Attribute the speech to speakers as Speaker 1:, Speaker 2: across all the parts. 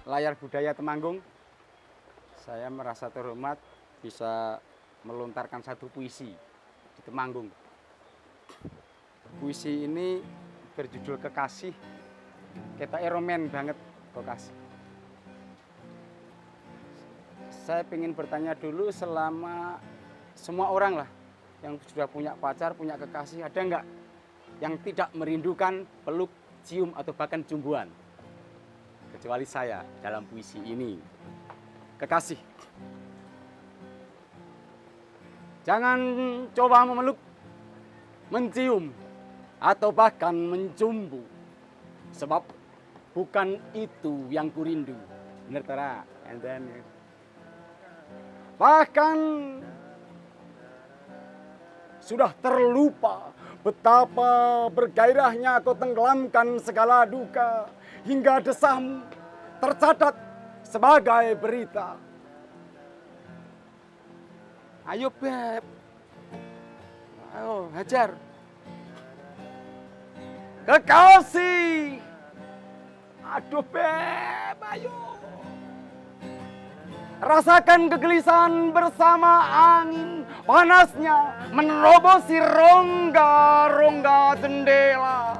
Speaker 1: layar budaya Temanggung. Saya merasa terhormat bisa melontarkan satu puisi di Temanggung. Puisi ini berjudul Kekasih. Kita romen banget kekasih. Saya ingin bertanya dulu, selama semua orang lah yang sudah punya pacar, punya kekasih, ada enggak yang tidak merindukan peluk, cium, atau bahkan jumbuan? Kecuali saya dalam puisi ini. Kekasih, jangan coba memeluk, mencium, atau bahkan mencumbu. Sebab bukan itu yang kurindu. Bener Tara? And then, bahkan sudah terlupa betapa bergairahnya kau tenggelamkan segala duka, hingga desahmu tercatat sebagai berita. Ayo Beb, ayo hajar. Kekasih, aduh Beb, ayo. Rasakan kegelisahan bersama angin panasnya menerobosi rongga-rongga jendela.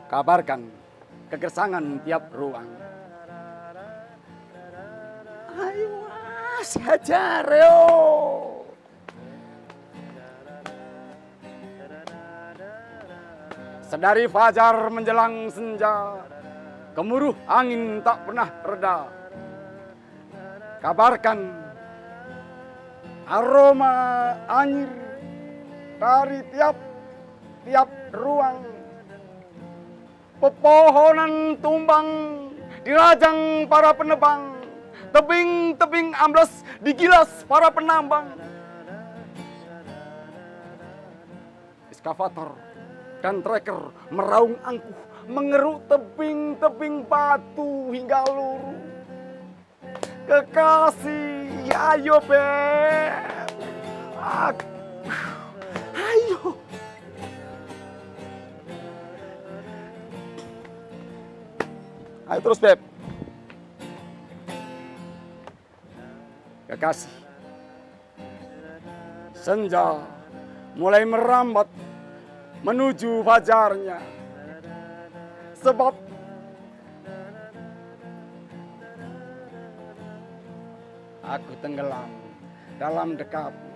Speaker 1: Kabarkan kegersangan tiap ruang. Ayo Mas, hajar yo. Sedari fajar menjelang senja, gemuruh angin tak pernah reda. Kabarkan aroma anyir dari tiap ruang. Pepohonan tumbang dirajang para penebang, tebing-tebing amblas digilas para penambang. Eskavator dan trekker meraung angkuh, mengeruk tebing-tebing batu hingga luruh. Kekasih, ayo Beb, ayo. Ayo terus Beb. Kekasih, senja mulai merambat menuju fajarnya. Sebab aku tenggelam dalam dekapmu.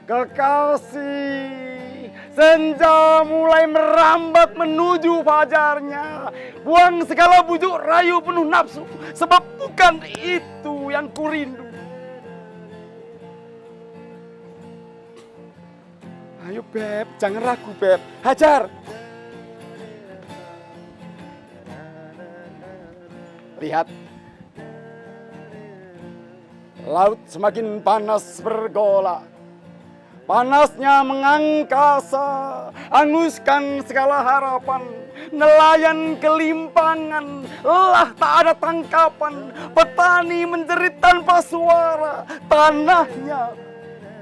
Speaker 1: Kekasih, senja mulai merambat menuju fajarnya. Buang segala bujuk rayu penuh nafsu, sebab bukan itu yang kurindu. Ayo Beb, jangan ragu Beb, hajar. Lihat, laut semakin panas bergolak. Panasnya mengangkasa, anguskan segala harapan. Nelayan kelimpangan, lelah tak ada tangkapan. Petani menjerit tanpa suara, tanahnya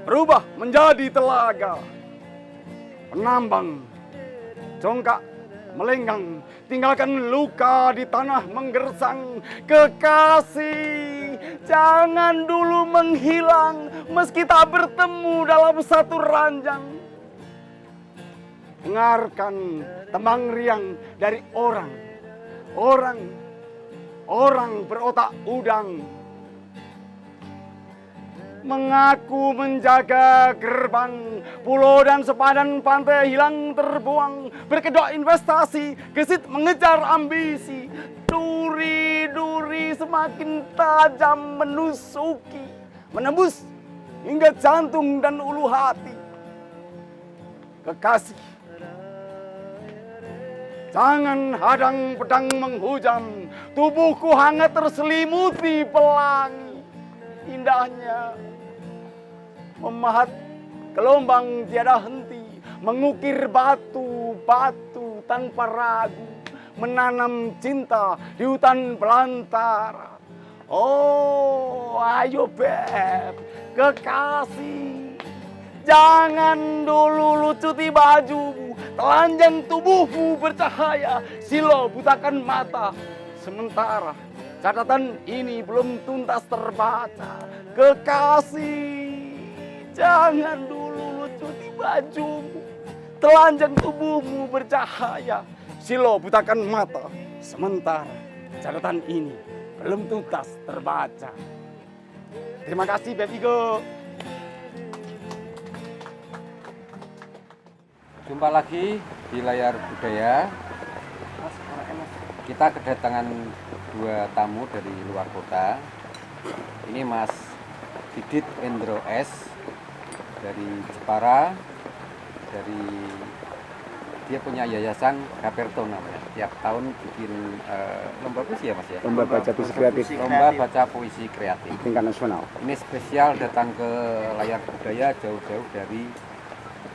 Speaker 1: berubah menjadi telaga. Penambang congkak melenggang, tinggalkan luka di tanah menggersang. Kekasih, jangan dulu menghilang meski tak bertemu dalam satu ranjang. Dengarkan tembang riang dari orang berotak udang. Mengaku menjaga gerbang pulau dan sepadan pantai hilang terbuang. Berkedok investasi, gesit mengejar ambisi. Duri-duri semakin tajam menusuki, menembus hingga jantung dan ulu hati. Kekasih, jangan hadang pedang menghujam. Tubuhku hangat terselimuti pelangi. Indahnya memahat gelombang tiada henti, mengukir batu-batu tanpa ragu, menanam cinta di hutan belantara. Oh, ayo Beb, kekasih, Jangan dulu lucuti bajumu, telanjang tubuhmu bercahaya, silo butakan mata. Sementara catatan ini belum tuntas terbaca. Kekasih, jangan dulu lucuti bajumu, telanjang tubuhmu bercahaya, silo butakan mata. Sementara catatan ini belum tuntas terbaca. Terima kasih, Bebigo.
Speaker 2: Jumpa lagi di layar budaya. Kita kedatangan dua tamu dari luar kota. Ini Mas Didit Endro S dari Jepara. Dia punya yayasan Gaperto namanya. Tiap tahun bikin lomba puisi ya Mas ya.
Speaker 1: Lomba baca puisi kreatif.
Speaker 2: Lomba baca puisi kreatif
Speaker 1: Tingkat nasional.
Speaker 2: Ini spesial datang ke layar budaya jauh-jauh dari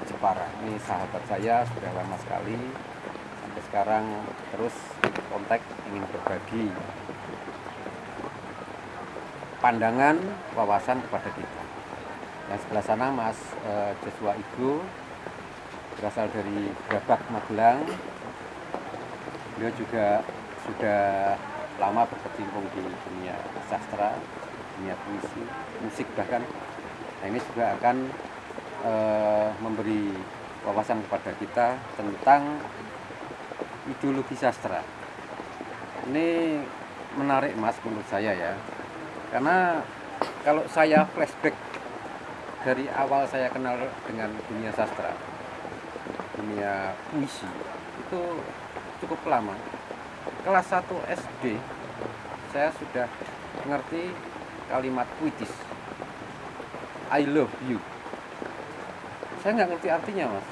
Speaker 2: Jepara. Ini sahabat saya sudah lama sekali, sampai sekarang terus kontak ingin berbagi pandangan, wawasan kepada kita. Yang sebelah sana Mas Joshua Igo, berasal dari Grabak, Magelang. Beliau juga sudah lama berkecimpung di dunia sastra, dunia puisi, musik bahkan. Nah, ini juga akan memberi wawasan kepada kita tentang ideologi sastra. Ini menarik Mas menurut saya ya, karena kalau saya flashback dari awal saya kenal dengan dunia sastra, dunia puisi, itu cukup lama. Kelas 1 SD saya sudah mengerti kalimat puitis, I love you. Saya nggak ngerti artinya Mas,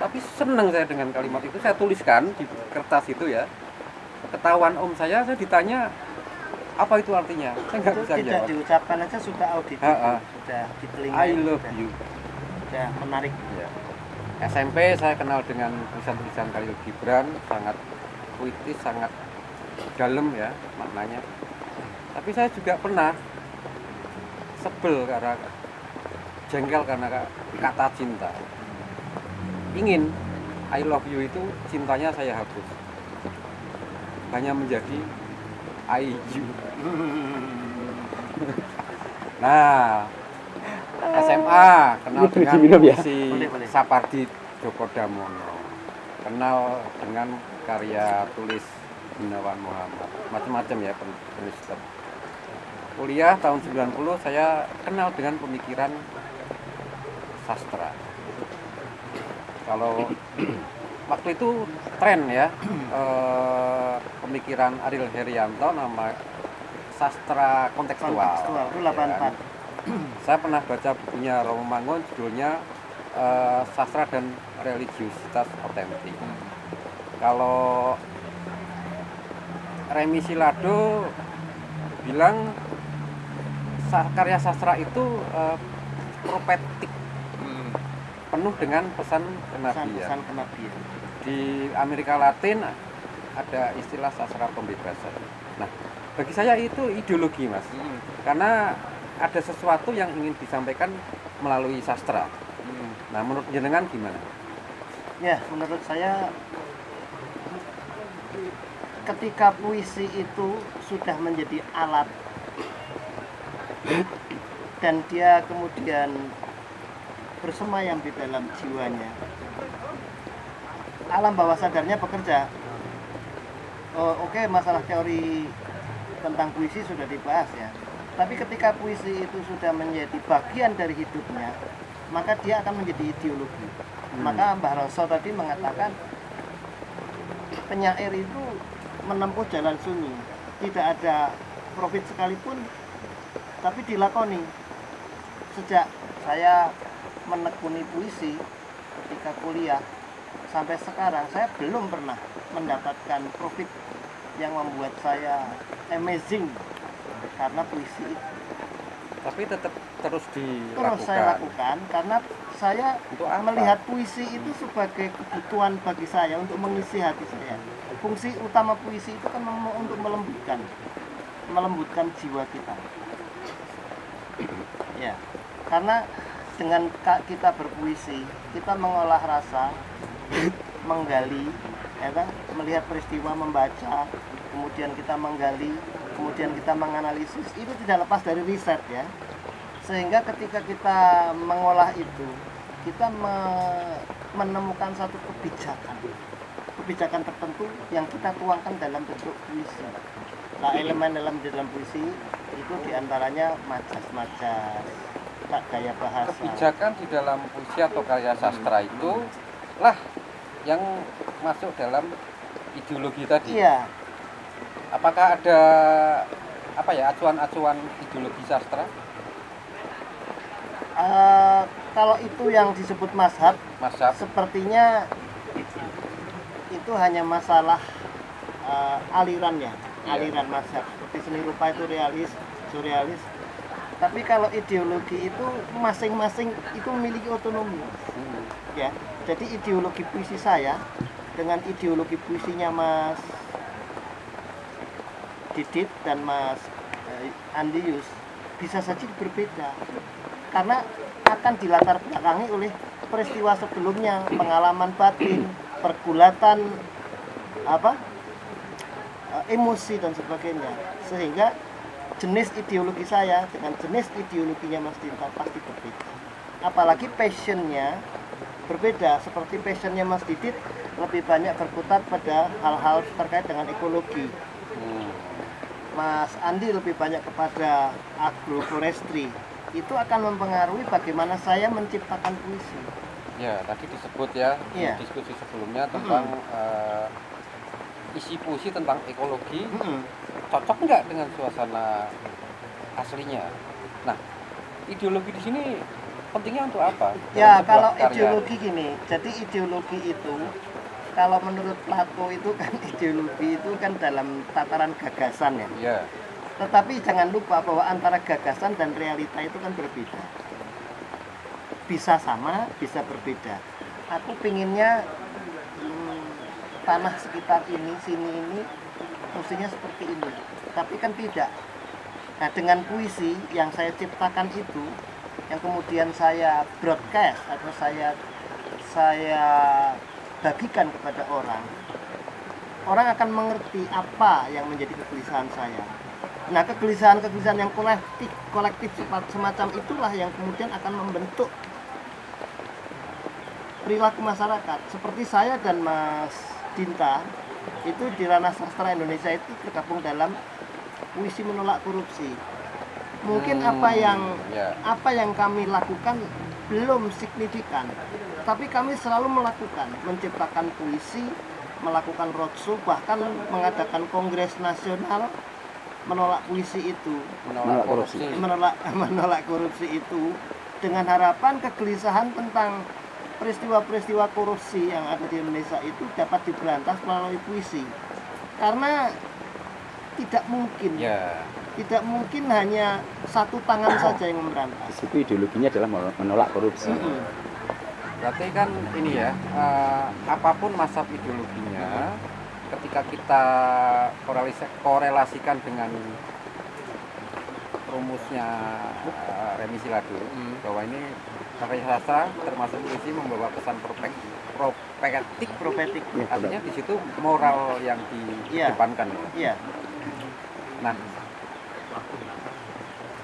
Speaker 2: tapi senang saya dengan kalimat itu. Saya tuliskan di kertas itu ya. Ketahuan om saya ditanya apa itu artinya. Saya nggak bisa
Speaker 3: tidak
Speaker 2: jawab.
Speaker 3: Diucapkan aja sudah auditif, sudah di telinga.
Speaker 2: I love you.
Speaker 3: Sudah menarik.
Speaker 2: Ya. SMP saya kenal dengan tulisan-tulisan Khalil Gibran, sangat puitis, sangat dalam ya maknanya. Tapi saya juga pernah sebel karena jengkel karena kata cinta. Ingin I love you itu cintanya saya hapus, hanya menjadi I you. Nah, SMA kenal dengan puisi Sapardi Djoko Damono, kenal dengan karya tulis Gunawan Muhammad, macam-macam ya penulis. Kuliah tahun 90 saya kenal dengan pemikiran sastra. Kalau waktu itu tren ya, pemikiran Ariel Herianto, nama sastra kontekstual.
Speaker 3: Itu 84.
Speaker 2: Saya pernah baca bukunya Romo Mangun, judulnya Sastra dan Religiusitas Otentik. Kalau Remi Silado bilang karya sastra itu profetik, penuh dengan pesan kenabian.
Speaker 3: Pesan kenabian.
Speaker 2: Di Amerika Latin ada istilah sastra pembebasan. Nah, bagi saya itu ideologi Mas, karena ada sesuatu yang ingin disampaikan melalui sastra. Nah, menurut jenengan gimana?
Speaker 3: Ya, menurut saya ketika puisi itu sudah menjadi alat dan dia kemudian bersemayam di dalam jiwanya, alam bawah sadarnya bekerja. Oke, masalah teori tentang puisi sudah dibahas ya, tapi ketika puisi itu sudah menjadi bagian dari hidupnya, maka dia akan menjadi ideologi. Maka Mbah Roso tadi mengatakan penyair itu menempuh jalan sunyi, tidak ada profit sekalipun, tapi dilakoni. Sejak saya menekuni puisi ketika kuliah sampai sekarang, saya belum pernah mendapatkan profit yang membuat saya amazing karena puisi itu.
Speaker 2: Tapi tetap terus dilakukan.
Speaker 3: Terus saya lakukan karena saya melihat puisi itu sebagai kebutuhan bagi saya untuk mengisi hati saya. Fungsi utama puisi itu kan untuk melembutkan jiwa kita. Ya, karena dengan kita berpuisi, kita mengolah rasa, menggali, ya kan? Melihat peristiwa, membaca, kemudian kita menggali, kemudian kita menganalisis, itu tidak lepas dari riset ya. Sehingga ketika kita mengolah itu, kita menemukan satu kebijakan tertentu yang kita tuangkan dalam bentuk puisi. Nah, elemen dalam puisi itu diantaranya majas-majas, tak gaya bahasa.
Speaker 2: Kebijakan di dalam puisi atau karya sastra itu lah yang masuk dalam ideologi tadi.
Speaker 3: Iya.
Speaker 2: Apakah ada apa ya acuan-acuan ideologi sastra?
Speaker 3: Kalau itu yang disebut mazhab, sepertinya itu hanya masalah alirannya, aliran mazhab. Seperti seni rupa itu realis, surrealis. Tapi kalau ideologi itu masing-masing itu memiliki otonomi, ya. Jadi ideologi puisi saya dengan ideologi puisinya Mas Didit dan Mas Andius bisa saja berbeda, karena akan dilatar belakangi oleh peristiwa sebelumnya, pengalaman batin, pergulatan emosi dan sebagainya, sehingga jenis ideologi saya dengan jenis ideologinya Mas Dinta pasti berbeda. Apalagi passionnya berbeda, seperti passionnya Mas Didit lebih banyak berputar pada hal-hal terkait dengan ekologi. Mas Andi lebih banyak kepada agroforestry. Itu akan mempengaruhi bagaimana saya menciptakan puisi.
Speaker 2: Ya, tadi disebut ya di diskusi sebelumnya tentang isi puisi tentang ekologi. Cocok nggak dengan suasana aslinya? Nah, ideologi di sini pentingnya untuk apa?
Speaker 3: Ya, kalau ideologi gini, jadi ideologi itu kalau menurut Plato itu kan ideologi itu kan dalam tataran gagasan ya.
Speaker 2: Ya.
Speaker 3: Tetapi jangan lupa bahwa antara gagasan dan realita itu kan berbeda. Bisa sama, bisa berbeda. Aku pinginnya tanah sekitar ini, sini ini mestinya seperti ini. Tapi kan tidak. Nah, dengan puisi yang saya ciptakan itu, yang kemudian saya broadcast atau saya bagikan kepada orang, orang akan mengerti apa yang menjadi kegelisahan saya. Nah, kegelisahan yang kolektif semacam itulah yang kemudian akan membentuk perilaku masyarakat. Seperti saya dan Mas Dinta itu di ranah sastra Indonesia itu tergabung dalam puisi menolak korupsi. Mungkin apa yang kami lakukan belum signifikan, tapi kami selalu melakukan, menciptakan puisi, melakukan roadshow, bahkan mengadakan kongres nasional menolak puisi itu, menolak korupsi itu, dengan harapan kegelisahan tentang peristiwa-peristiwa korupsi yang ada di Indonesia itu dapat diberantas melalui puisi. Karena tidak mungkin hanya satu tangan saja yang memberantas.
Speaker 1: Di situ ideologinya adalah menolak korupsi.
Speaker 2: Berarti kan ini ya, apapun mazhab ideologinya, ketika kita korelasikan dengan rumusnya Remi Siladu, bahwa ini karya sastra termasuk puisi membawa pesan profetik, artinya di situ moral yang dikedepankan.
Speaker 3: Iya.
Speaker 2: Nah,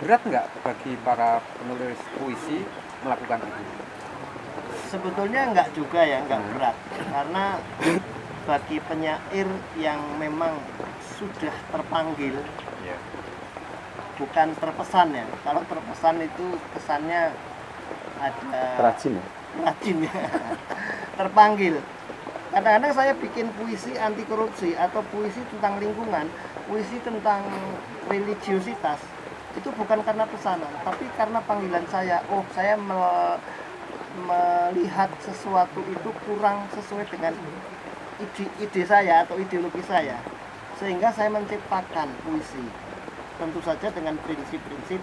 Speaker 2: berat nggak bagi para penulis puisi melakukan itu?
Speaker 3: Sebetulnya enggak juga ya, enggak berat, karena bagi penyair yang memang sudah terpanggil, bukan terpesan ya. Kalau terpesan itu kesannya ada
Speaker 1: rajin ya.
Speaker 3: Terpanggil. Kadang-kadang saya bikin puisi anti korupsi atau puisi tentang lingkungan, puisi tentang religiositas, itu bukan karena pesanan, tapi karena panggilan saya. Oh, saya melihat sesuatu itu kurang sesuai dengan ide saya atau ideologi saya, sehingga saya menciptakan puisi, tentu saja dengan prinsip-prinsip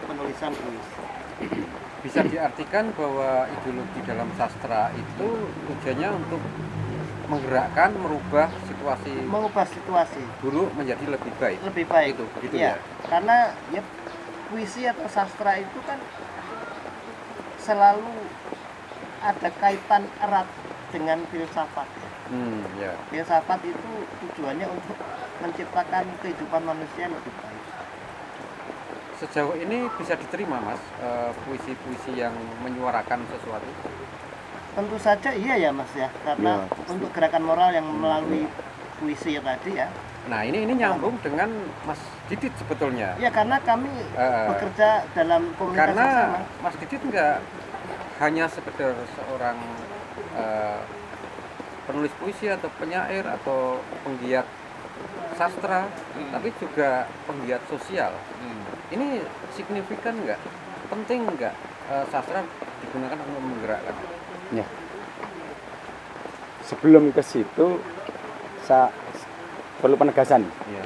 Speaker 3: penulisan puisi.
Speaker 2: Bisa diartikan bahwa ideologi dalam sastra itu tujuannya untuk menggerakkan, mengubah situasi buruk menjadi lebih baik. Itu begitu ya.
Speaker 3: Karena ya puisi atau sastra itu kan selalu ada kaitan erat dengan filsafat.
Speaker 2: Ya.
Speaker 3: Filsafat itu tujuannya untuk menciptakan kehidupan manusia yang lebih baik.
Speaker 2: Sejauh ini bisa diterima Mas puisi-puisi yang menyuarakan sesuatu?
Speaker 3: Tentu saja iya ya Mas ya, karena untuk gerakan moral yang melalui puisi tadi ya.
Speaker 2: Nah ini nyambung dengan Mas Didit sebetulnya.
Speaker 3: Ya karena kami bekerja dalam komunitas
Speaker 2: Karena
Speaker 3: bersama.
Speaker 2: Mas Didit nggak hanya sekedar seorang penulis puisi atau penyair atau penggiat sastra, tapi juga penggiat sosial. Ini signifikan nggak? Penting nggak sastra digunakan untuk menggerakkan?
Speaker 1: Ya. Sebelum ke situ, saya perlu penegasan.
Speaker 2: Ya.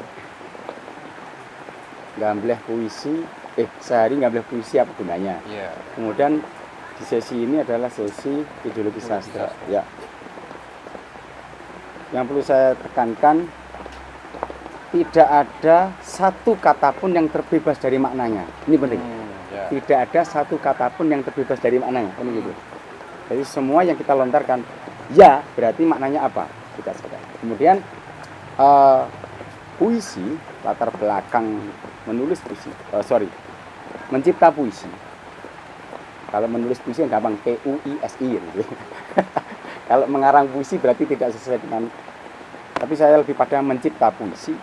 Speaker 1: Nggak boleh puisi, sehari nggak boleh puisi apa gunanya.
Speaker 2: Ya.
Speaker 1: Kemudian di sesi ini adalah sesi ideologi sastra. Ya. Yang perlu saya tekankan, tidak ada satu kata pun yang terbebas dari maknanya. Ini penting.
Speaker 2: Ya.
Speaker 1: Tidak ada satu kata pun yang terbebas dari maknanya. Kan gitu. Jadi semua yang kita lontarkan, ya berarti maknanya apa? Kita sadar. Kemudian puisi, latar belakang menulis puisi, mencipta puisi. Kalau menulis puisi yang gampang, PUISI gitu. Kalau mengarang puisi berarti tidak sesuai dengan, tapi saya lebih pada mencipta puisi.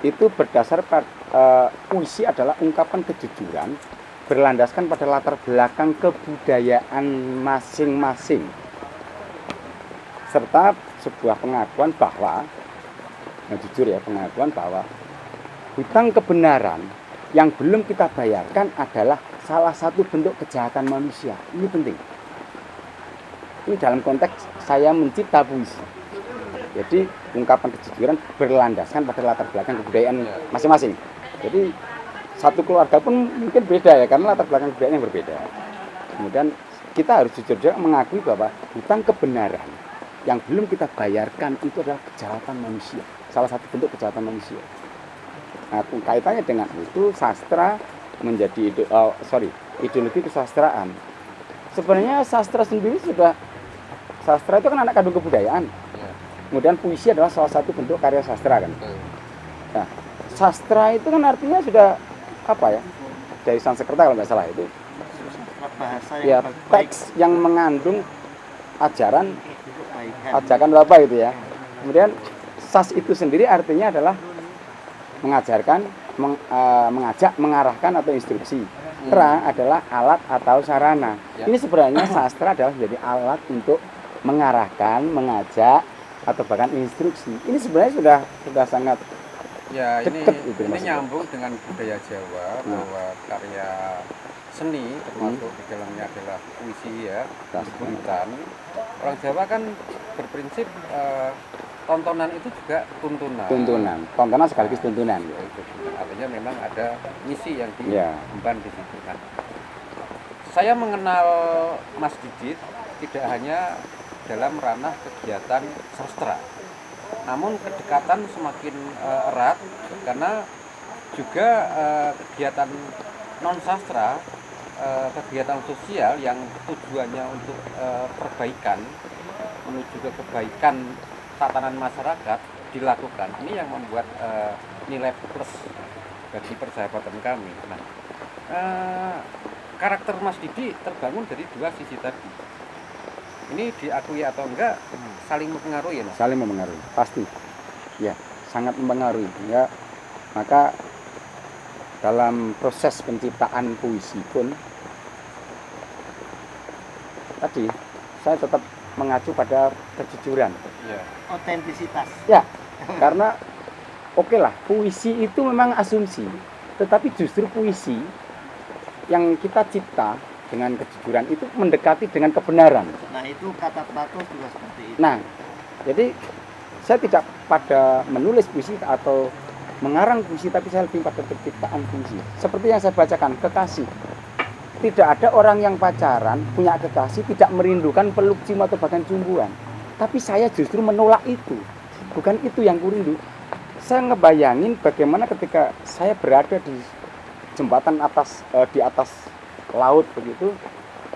Speaker 1: Itu berdasar pada puisi adalah ungkapan kejujuran berlandaskan pada latar belakang kebudayaan masing-masing, serta sebuah pengakuan bahwa, jujur ya, pengakuan bahwa hutang kebenaran yang belum kita bayarkan adalah salah satu bentuk kejahatan manusia. Ini penting. Ini dalam konteks saya mencipta puisi. Jadi ungkapan kejujuran berlandaskan pada latar belakang kebudayaan masing-masing. Jadi satu keluarga pun mungkin beda ya, karena latar belakang kebudayaan yang berbeda. Kemudian kita harus jujur juga mengakui bahwa hutang kebenaran yang belum kita bayarkan itu adalah kejahatan manusia, salah satu bentuk kejahatan manusia. Nah, kaitannya dengan itu sastra menjadi ideologi kesastraan. Sebenarnya sastra sendiri sastra itu kan anak kandung kebudayaan. Kemudian puisi adalah salah satu bentuk karya sastra kan. Nah, sastra itu kan artinya sudah apa ya? Dari Sanskerta kalau nggak salah itu.
Speaker 3: Bahasa
Speaker 1: Ya,
Speaker 3: yang
Speaker 1: teks yang mengandung ajaran apa gitu ya. Kemudian sas itu sendiri artinya adalah mengajarkan, mengajak, mengarahkan atau instruksi. Tra adalah alat atau sarana. Ini sebenarnya sastra adalah menjadi alat untuk mengarahkan, mengajak atau bahkan instruksi. Ini sebenarnya sudah sangat
Speaker 2: ya,
Speaker 1: dekat
Speaker 2: ini
Speaker 1: itu maksudnya.
Speaker 2: nyambung dengan budaya Jawa bahwa karya seni termasuk di dalamnya adalah puisi ya, tuntunan. Orang Jawa kan berprinsip tontonan itu juga tuntunan.
Speaker 1: Tontonan sekaligus tuntunan.
Speaker 2: Artinya memang ada misi yang diemban di situ. Nah, saya mengenal Mas Didit tidak hanya dalam ranah kegiatan sastra, namun kedekatan semakin erat karena juga kegiatan non sastra, kegiatan sosial yang tujuannya untuk perbaikan menuju ke kebaikan tatanan masyarakat dilakukan. Ini yang membuat nilai plus bagi persahabatan kami. Nah, karakter Mas Didi terbangun dari dua sisi tadi. Ini diakui atau enggak saling mempengaruhi ya, Mas?
Speaker 1: Saling mempengaruhi, pasti. Ya, sangat mempengaruhi. Ya, maka dalam proses penciptaan puisi pun tadi saya tetap mengacu pada kejujuran.
Speaker 3: Otentisitas.
Speaker 1: Ya, karena oke lah, puisi itu memang asumsi, tetapi justru puisi yang kita cipta dengan kejujuran itu mendekati dengan kebenaran.
Speaker 3: Nah, itu kata Plato juga seperti itu.
Speaker 1: Nah, jadi saya tidak pada menulis puisi atau mengarang puisi, tapi saya lebih pada penciptaan puisi. Seperti yang saya bacakan, kekasih. Tidak ada orang yang pacaran, punya kekasih, tidak merindukan peluk, cium atau bahkan cumbuan. Tapi saya justru menolak itu. Bukan itu yang kurindu. Saya ngebayangin bagaimana ketika saya berada di jembatan di atas laut begitu,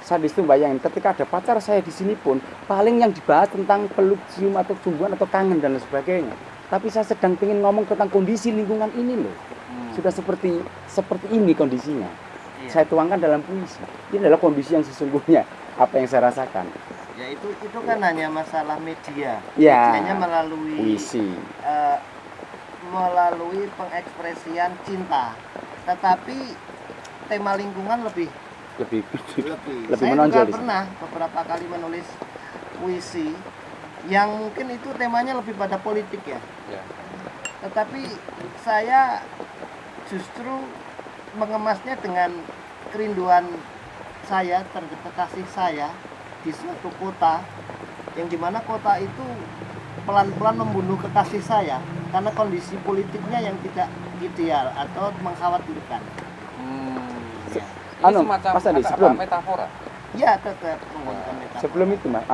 Speaker 1: sadis itu bayangin ketika ada pacar saya di sini pun paling yang dibahas tentang peluk, cium atau cumbuan atau kangen dan lain sebagainya. Tapi saya sedang ingin ngomong tentang kondisi lingkungan ini loh. Sudah seperti ini kondisinya.
Speaker 3: Iya.
Speaker 1: Saya tuangkan dalam puisi. Ini adalah kondisi yang sesungguhnya apa yang saya rasakan.
Speaker 3: Ya itu kan hanya masalah media.
Speaker 1: Ya,
Speaker 3: Medianya melalui
Speaker 1: puisi.
Speaker 3: melalui pengekspresian cinta. Tetapi tema lingkungan lebih.
Speaker 1: Lebih
Speaker 3: Saya
Speaker 1: menonjol
Speaker 3: juga
Speaker 1: di sini.
Speaker 3: pernah beberapa kali menulis puisi yang mungkin itu temanya lebih pada politik ya.
Speaker 2: Ya.
Speaker 3: Tetapi saya justru mengemasnya dengan kerinduan saya terhadap kekasih saya di suatu kota yang dimana kota itu pelan-pelan membunuh kekasih saya karena kondisi politiknya yang tidak ideal atau mengkhawatirkan.
Speaker 2: Ya.
Speaker 1: Anu,
Speaker 2: Ini semacam
Speaker 1: Mas Andi,
Speaker 2: apa,
Speaker 1: sebelum-
Speaker 2: metafora.
Speaker 3: Ya tetap menggunakan metafora.
Speaker 1: Sebelum itu Mas,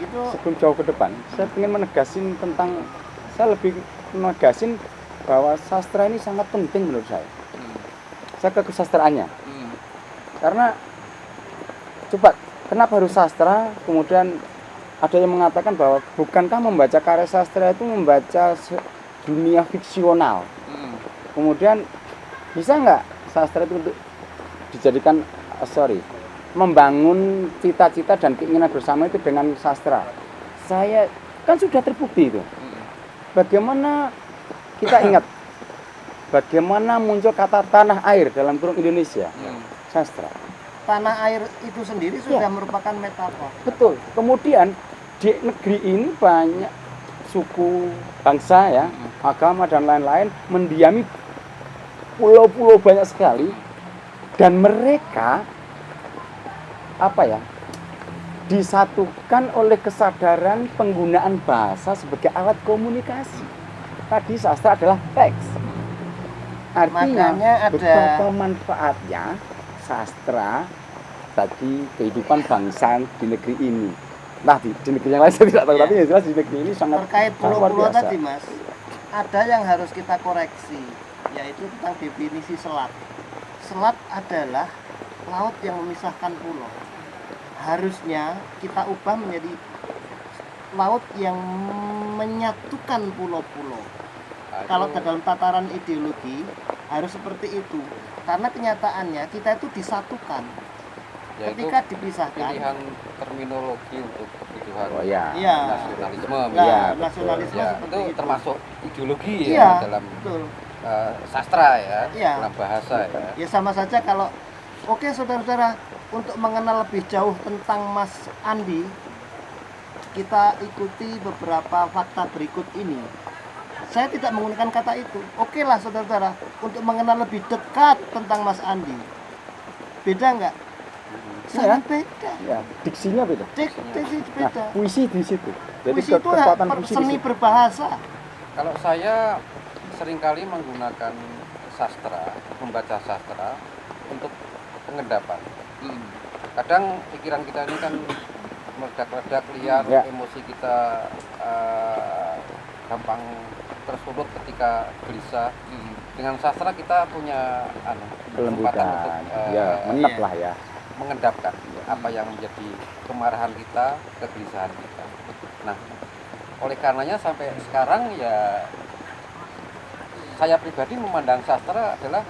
Speaker 3: Itu
Speaker 1: sebelum jauh ke depan, saya ingin menegasin saya lebih menegasin bahwa sastra ini sangat penting menurut saya. Saya ke kesastraannya. Karena coba kenapa harus sastra? Kemudian ada yang mengatakan bahwa bukankah membaca karya sastra itu membaca dunia fiksional? Kemudian bisa nggak sastra itu untuk dijadikan membangun cita-cita dan keinginan bersama itu dengan sastra? Saya kan sudah terbukti itu. Bagaimana kita ingat bagaimana muncul kata tanah air dalam kurung Indonesia? Sastra.
Speaker 3: tanah air itu sendiri sudah
Speaker 1: Ya.
Speaker 3: merupakan metafor.
Speaker 1: Betul. Kemudian di negeri ini banyak suku, bangsa ya, agama dan lain-lain mendiami pulau-pulau banyak sekali dan mereka disatukan oleh kesadaran penggunaan bahasa sebagai alat komunikasi. Tadi sastra adalah teks. Artinya
Speaker 3: Makanya ada-
Speaker 1: betapa manfaatnya sastra bagi kehidupan bangsa di negeri ini. Nah di negeri yang lain saya tidak tahu,
Speaker 3: Ya.
Speaker 1: tapi yang jelas di negeri ini sangat
Speaker 3: Terkait
Speaker 1: luar
Speaker 3: pulau-pulau
Speaker 1: biasa.
Speaker 3: tadi Mas, ada yang harus kita koreksi, yaitu tentang definisi selat. Selat adalah laut yang memisahkan pulau. Harusnya kita ubah menjadi laut yang menyatukan pulau-pulau. Kalau dalam tataran ideologi harus seperti itu, karena kenyataannya kita itu disatukan.
Speaker 2: Yaitu
Speaker 3: Ketika dipisahkan,
Speaker 2: pilihan terminologi untuk kebutuhan
Speaker 1: Oh ya.
Speaker 3: iya.
Speaker 2: nasionalisme.
Speaker 3: Nah,
Speaker 1: Iya, betul.
Speaker 3: nasionalisme
Speaker 2: Ya,
Speaker 3: seperti
Speaker 2: itu
Speaker 3: itu.
Speaker 2: termasuk ideologi
Speaker 3: Iya,
Speaker 2: ya dalam
Speaker 3: betul.
Speaker 2: sastra ya,
Speaker 3: Iya.
Speaker 2: dalam bahasa ya.
Speaker 3: Ya sama saja kalau oke saudara-saudara, untuk mengenal lebih jauh tentang Mas Andi, kita ikuti beberapa fakta berikut ini. Saya tidak menggunakan kata itu. Oke lah saudara-saudara, untuk mengenal lebih dekat tentang Mas Andi. Beda nggak? Sangat beda.
Speaker 1: Ya, diksinya beda.
Speaker 3: Diksi
Speaker 1: Nah,
Speaker 3: beda.
Speaker 1: puisi di situ. Jadi
Speaker 3: Puisi itu
Speaker 1: kekuatan puisi di
Speaker 3: seni
Speaker 1: situ.
Speaker 3: berbahasa.
Speaker 2: Kalau saya seringkali menggunakan sastra, membaca sastra untuk pengendapan. Kadang pikiran kita ini kan meledak-ledak liar,
Speaker 1: Ya.
Speaker 2: emosi kita gampang tersulut ketika gelisah. Dengan sastra kita punya kesempatan untuk
Speaker 1: Kelembutan. Ya, menep
Speaker 3: iya.
Speaker 1: lah ya.
Speaker 2: mengendapkan apa yang menjadi kemarahan kita, kegelisahan kita. Nah, oleh karenanya sampai sekarang ya saya pribadi memandang sastra adalah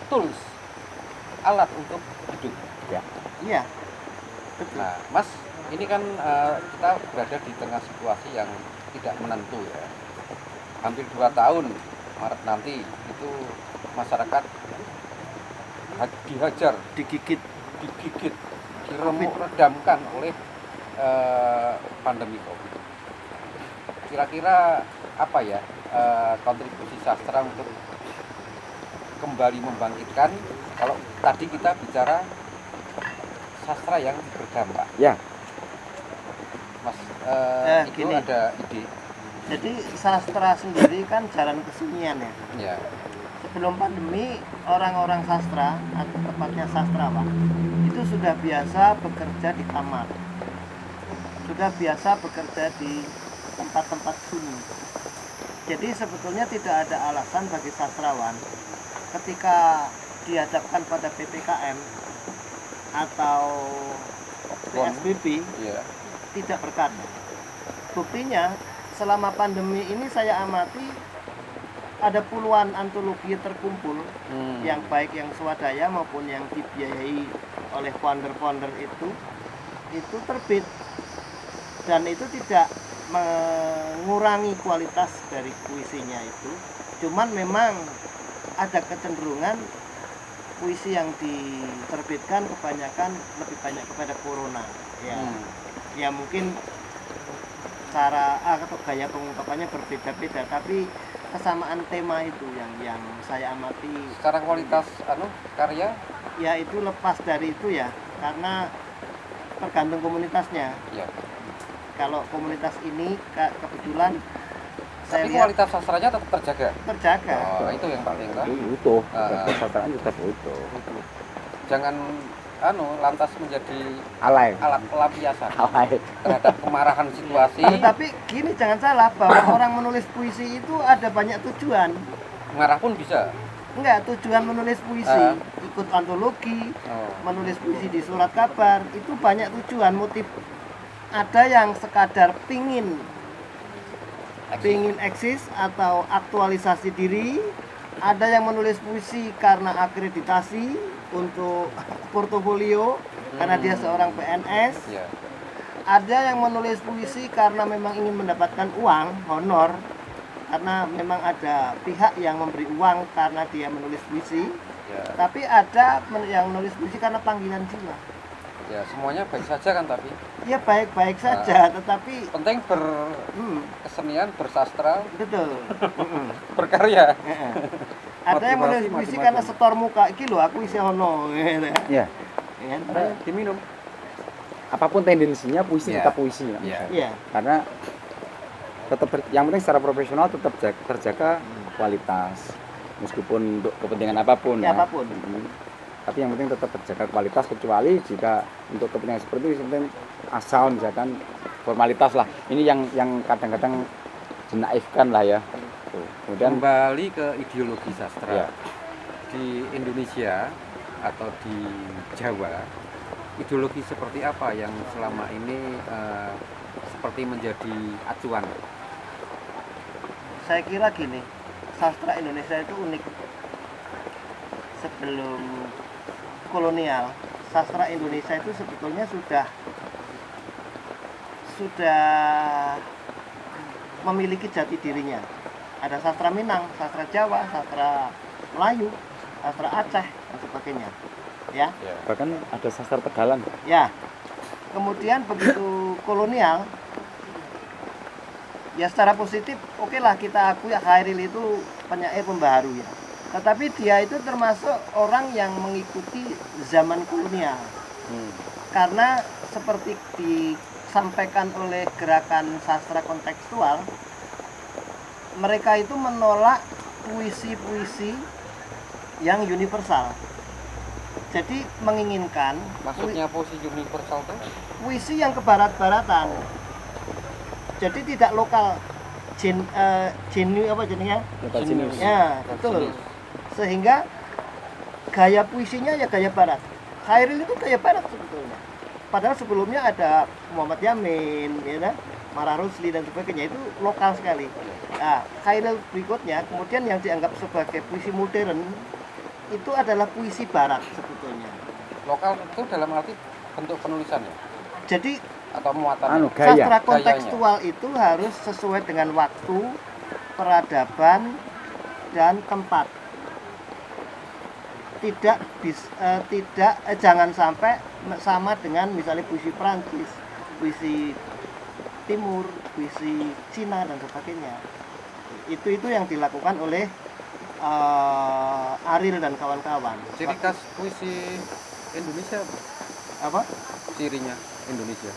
Speaker 2: tools, alat untuk hidup.
Speaker 3: Iya. Betul.
Speaker 2: Nah, Mas, ini kan kita berada di tengah situasi yang tidak menentu ya. Hampir 2 tahun, Maret nanti itu masyarakat dihajar, digigit, diremuk-redamkan oleh pandemi COVID. Kira-kira apa ya kontribusi sastra untuk kembali membangkitkan? Kalau tadi kita bicara sastra yang berdampak,
Speaker 1: Ya,
Speaker 2: Mas, itu
Speaker 3: gini.
Speaker 2: ada ide,
Speaker 3: Jadi sastra sendiri kan jalan kesunyian ya.
Speaker 2: ya,
Speaker 3: Sebelum pandemi, orang-orang sastra atau tepatnya sastrawan itu sudah biasa bekerja di kamar, sudah biasa bekerja di tempat-tempat sunyi. Jadi sebetulnya tidak ada alasan bagi sastrawan ketika dihadapkan pada PPKM atau PSBB
Speaker 2: Iya.
Speaker 3: tidak berkarya. Buktinya selama pandemi ini saya amati ada puluhan antologi terkumpul yang baik yang swadaya maupun yang dibiayai oleh founder-founder itu terbit, dan itu tidak mengurangi kualitas dari puisinya itu, cuman memang ada kecenderungan puisi yang diterbitkan kebanyakan lebih banyak kepada corona ya. Ya mungkin cara atau gaya pengungkapannya berbeda-beda, tapi kesamaan tema itu yang saya amati.
Speaker 2: Secara kualitas karya
Speaker 3: Ya itu lepas dari itu ya, karena tergantung komunitasnya.
Speaker 2: ya.
Speaker 3: Kalau komunitas ini kebetulan saya
Speaker 2: Tapi
Speaker 3: lihat
Speaker 2: kualitas sastranya tetap terjaga.
Speaker 3: terjaga.
Speaker 2: Oh, itu yang penting kan.
Speaker 4: Utuh,
Speaker 2: Ah.
Speaker 4: kesastraan tetap utuh.
Speaker 2: Jangan lantas menjadi
Speaker 4: Alay.
Speaker 2: alat pelampiasan
Speaker 4: Alay.
Speaker 2: terhadap kemarahan situasi.
Speaker 3: Tetapi gini, jangan salah bahwa orang menulis puisi itu ada banyak tujuan.
Speaker 2: Marah pun bisa.
Speaker 3: Enggak, tujuan menulis puisi, ikut antologi,
Speaker 2: Oh.
Speaker 3: menulis puisi di surat kabar, itu banyak tujuan, motif. Ada yang sekadar pingin eksis atau aktualisasi diri, ada yang menulis puisi karena akreditasi untuk portofolio karena dia seorang PNS,
Speaker 2: Ya.
Speaker 3: ada yang menulis puisi karena memang ingin mendapatkan uang honor, karena memang ada pihak yang memberi uang karena dia menulis puisi,
Speaker 2: Ya.
Speaker 3: tapi ada yang menulis puisi karena panggilan jiwa.
Speaker 2: Ya, semuanya baik saja kan, tapi
Speaker 3: Ya baik-baik saja, tetapi
Speaker 2: penting berkesenian, bersastra,
Speaker 3: betul.
Speaker 2: berkarya.
Speaker 3: Ada yang menulis
Speaker 2: Motivasi
Speaker 3: puisi
Speaker 2: macam-macam.
Speaker 3: karena setor muka, iki lho aku isi ono. Gitu.
Speaker 4: Ya,
Speaker 3: Ya,
Speaker 2: Diminum.
Speaker 4: apapun tendensinya puisi
Speaker 2: Iya.
Speaker 4: tetap puisi ya.
Speaker 2: Iya.
Speaker 3: Iya.
Speaker 4: Karena yang penting secara profesional tetap terjaga kualitas meskipun untuk kepentingan apapun
Speaker 3: Ya,
Speaker 4: ya.
Speaker 3: apapun.
Speaker 4: Tapi yang penting tetap terjaga kualitas, kecuali jika untuk kepentingan seperti itu penting asal misalkan formalitas lah. Ini yang kadang-kadang jenaifkan lah ya. Tuh. Kemudian
Speaker 2: Kembali ke ideologi sastra.
Speaker 4: ya,
Speaker 2: Di Indonesia atau di Jawa, ideologi seperti apa yang selama ini seperti menjadi acuan?
Speaker 3: Saya kira gini, sastra Indonesia itu unik. Sebelum kolonial, sastra Indonesia itu sebetulnya sudah memiliki jati dirinya. Ada sastra Minang, sastra Jawa, sastra Melayu, sastra Aceh dan sebagainya. Ya.
Speaker 4: bahkan ada sastra Tegalan.
Speaker 3: Ya. Kemudian begitu kolonial, ya secara positif oke lah kita akui Khairil itu penyair pembaharu ya. Tetapi dia itu termasuk orang yang mengikuti zaman kolonial. Karena seperti disampaikan oleh gerakan sastra kontekstual, mereka itu menolak puisi-puisi yang universal. Jadi menginginkan
Speaker 2: Maksudnya posisi universal tuh?
Speaker 3: puisi yang kebarat-baratan. Jadi tidak lokal, genuine apa jadinya?
Speaker 4: Genius.
Speaker 3: Ya, betul. Sehingga gaya puisinya ya gaya barat. Khairil itu gaya barat sebetulnya. Padahal sebelumnya ada Muhammad Yamin, ya kan? Mara Rusli dan sebagainya, itu lokal sekali. Nah, Khairil berikutnya kemudian yang dianggap sebagai puisi modern itu adalah puisi barat sebetulnya.
Speaker 2: Lokal itu dalam arti bentuk penulisannya
Speaker 3: Jadi
Speaker 2: atau muatan?
Speaker 4: Gaya.
Speaker 3: sastra kontekstual itu harus sesuai dengan waktu, peradaban, dan tempat. Jangan sampai sama dengan misalnya puisi Prancis, puisi Timur, puisi Cina dan sebagainya. Itu yang dilakukan oleh Ariel dan kawan-kawan.
Speaker 2: Ciri khas puisi Indonesia
Speaker 3: Apa?
Speaker 2: cirinya Indonesia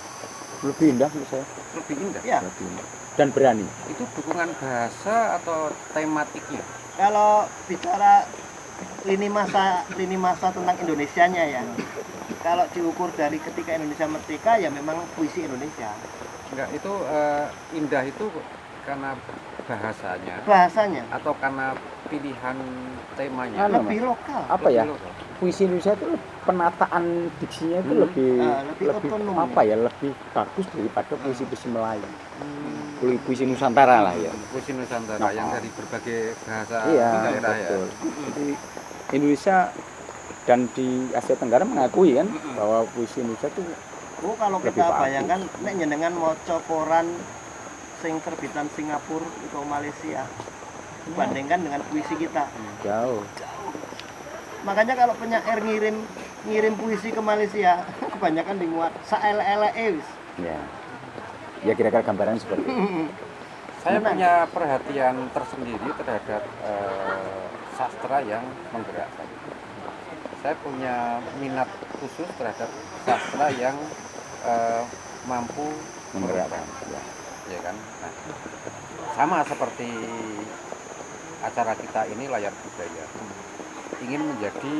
Speaker 4: Lebih indah menurut saya.
Speaker 2: lebih indah.
Speaker 3: Ya,
Speaker 4: Lebih indah. Dan berani.
Speaker 2: Itu dukungan bahasa atau tematiknya?
Speaker 3: kalau bicara lini masa tentang Indonesianya ya. Kalau diukur dari ketika Indonesia merdeka ya memang puisi Indonesia.
Speaker 2: Enggak, itu indah itu karena bahasanya
Speaker 3: Bahasanya
Speaker 2: atau karena pilihan temanya?
Speaker 4: Anu,
Speaker 3: lebih lokal.
Speaker 4: Apa ya?
Speaker 2: Lebih lokal.
Speaker 4: puisi Indonesia itu penataan diksinya itu lebih
Speaker 3: otonom.
Speaker 4: apa ya, lebih bagus daripada puisi-puisi Melayu. Puisi Nusantara lah ya.
Speaker 2: Puisi Nusantara yang dari berbagai bahasa
Speaker 4: Iya,
Speaker 2: daerah ya.
Speaker 4: betul. Jadi Indonesia dan di Asia Tenggara mengakui kan bahwa puisi Indonesia itu
Speaker 3: Oh, kalau
Speaker 4: Lebih
Speaker 3: kita
Speaker 4: bagus.
Speaker 3: bayangkan nek njenengan maca koran sing terbitan Singapura atau Malaysia dibandingkan dengan puisi kita.
Speaker 4: jauh.
Speaker 3: Makanya kalau penyair ngirim puisi ke Malaysia kebanyakan dimuat saele-ele wis.
Speaker 4: Ya. Ya kira-kira gambarannya seperti itu.
Speaker 2: Saya
Speaker 3: Benar.
Speaker 2: punya perhatian tersendiri terhadap sastra yang menggerakkan. Saya punya minat khusus terhadap sastra yang mampu
Speaker 4: Menggerakkan. Ya.
Speaker 2: ya kan. Nah, sama seperti acara kita ini layar budaya, ingin menjadi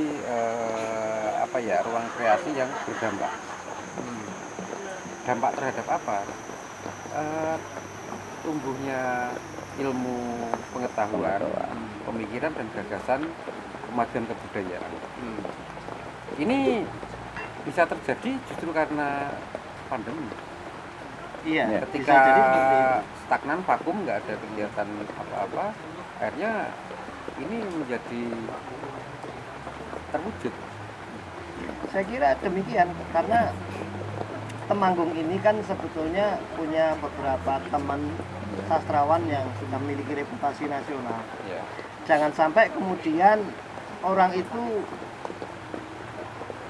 Speaker 2: apa ya, ruang kreasi yang berdampak. Dampak terhadap apa? Tumbuhnya ilmu pengetahuan, pemikiran dan gagasan kemajuan kebudayaan. Ini bisa terjadi justru karena pandemi.
Speaker 3: Iya,
Speaker 4: Ya.
Speaker 3: bisa
Speaker 2: Ketika
Speaker 3: jadi seperti itu.
Speaker 2: stagnan, vakum, nggak ada kegiatan apa-apa, akhirnya ini menjadi terwujud.
Speaker 3: Saya kira demikian karena Temanggung ini kan sebetulnya punya beberapa teman sastrawan yang sudah memiliki reputasi nasional.
Speaker 2: Ya.
Speaker 3: Jangan sampai kemudian orang itu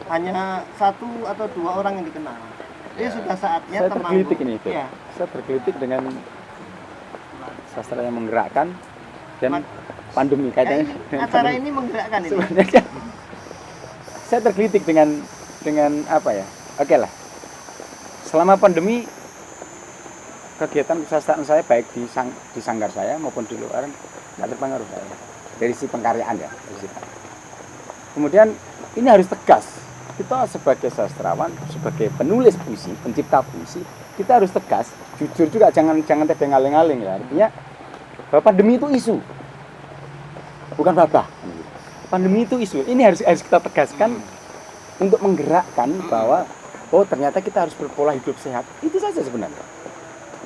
Speaker 3: hanya satu atau dua orang yang dikenal. Ini
Speaker 2: Ya.
Speaker 3: sudah saatnya
Speaker 4: Saya
Speaker 3: Temanggung.
Speaker 4: tergelitik ini itu.
Speaker 3: Ya,
Speaker 4: Saya tergelitik dengan sastra yang menggerakkan dan
Speaker 3: Mak-
Speaker 4: pandemi
Speaker 3: ya
Speaker 4: kaitannya
Speaker 3: ini,
Speaker 4: dengan
Speaker 3: acara
Speaker 4: pandemi.
Speaker 3: ini menggerakkan ini.
Speaker 4: Sebenarnya saya tergelitik dengan apa ya? Oke lah. Selama pandemi kegiatan kesastraan saya baik di sanggar saya maupun di luar nggak terpengaruh saya dari sisi pengkaryaan ya. Dari sisi. Kemudian ini harus tegas. Kita sebagai sastrawan, sebagai penulis puisi, pencipta puisi, kita harus tegas, jujur juga, jangan tebeng aling-aling ya. Artinya bahwa pandemi itu isu, bukan babah. Pandemi itu isu. Ini harus kita tegaskan untuk menggerakkan bahwa oh ternyata kita harus berpola hidup sehat. Itu saja sebenarnya.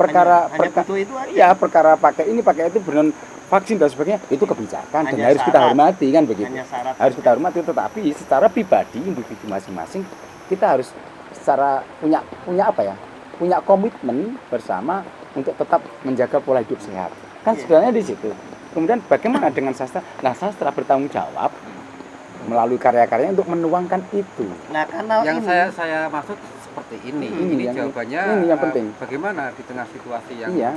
Speaker 3: Hanya butuh itu aja.
Speaker 4: Iya, perkara pakai itu benar vaksin dan sebagainya itu kebijakan dan
Speaker 3: Hanya
Speaker 4: harus kita
Speaker 3: syarat.
Speaker 4: hormati kan begitu.
Speaker 3: Hanya syarat
Speaker 4: Harus
Speaker 3: aja.
Speaker 4: kita hormati, tetapi secara pribadi individu masing-masing kita harus secara punya apa ya? Punya komitmen bersama untuk tetap menjaga pola hidup sehat. Kan
Speaker 3: Iya.
Speaker 4: sebenarnya di situ. Kemudian bagaimana dengan sastra? Nah, sastra bertanggung jawab melalui karya-karyanya untuk menuangkan itu.
Speaker 3: Nah, kanal
Speaker 2: Yang
Speaker 3: ini
Speaker 2: saya maksud seperti ini.
Speaker 4: Ini
Speaker 2: Ini
Speaker 4: yang-
Speaker 2: jawabannya
Speaker 4: ini yang penting.
Speaker 2: bagaimana di tengah situasi yang
Speaker 4: Iya.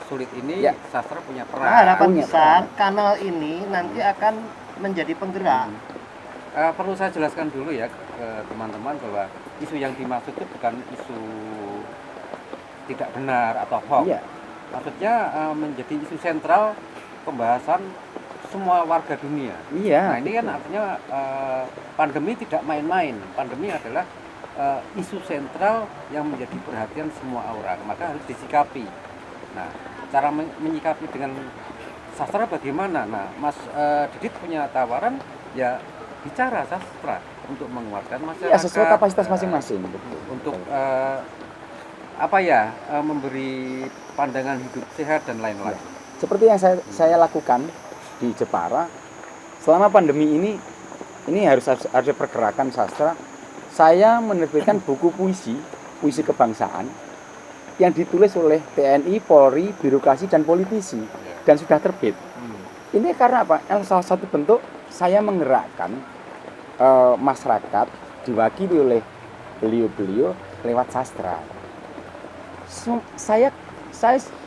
Speaker 2: sulit ini
Speaker 4: Ya.
Speaker 2: sastra punya
Speaker 3: nah,
Speaker 2: peran.
Speaker 3: harapan
Speaker 4: punya
Speaker 3: besar kanal ini nanti akan menjadi penggerak.
Speaker 2: Perlu saya jelaskan dulu ya ke teman-teman bahwa isu yang dimaksud itu bukan isu tidak benar atau hoax.
Speaker 4: Iya.
Speaker 2: Maksudnya menjadi isu sentral pembahasan semua warga dunia.
Speaker 4: Iya.
Speaker 2: Nah ini kan artinya pandemi tidak main-main. Pandemi adalah isu sentral yang menjadi perhatian semua orang, maka harus disikapi. Nah, cara menyikapi dengan sastra bagaimana? Nah, Mas Didit punya tawaran ya bicara sastra untuk menguatkan masyarakat.
Speaker 4: Iya, sesuai kapasitas masing-masing. Betul.
Speaker 2: Untuk apa ya, memberi pandangan hidup sehat dan lain-lain.
Speaker 4: Seperti yang saya lakukan di Jepara selama pandemi ini harus ada pergerakan sastra. Saya menerbitkan buku puisi kebangsaan yang ditulis oleh TNI, Polri, birokrasi dan politisi dan sudah terbit. Ini karena apa? Salah satu bentuk saya menggerakkan masyarakat diwakili oleh beliau-beliau lewat sastra. Saya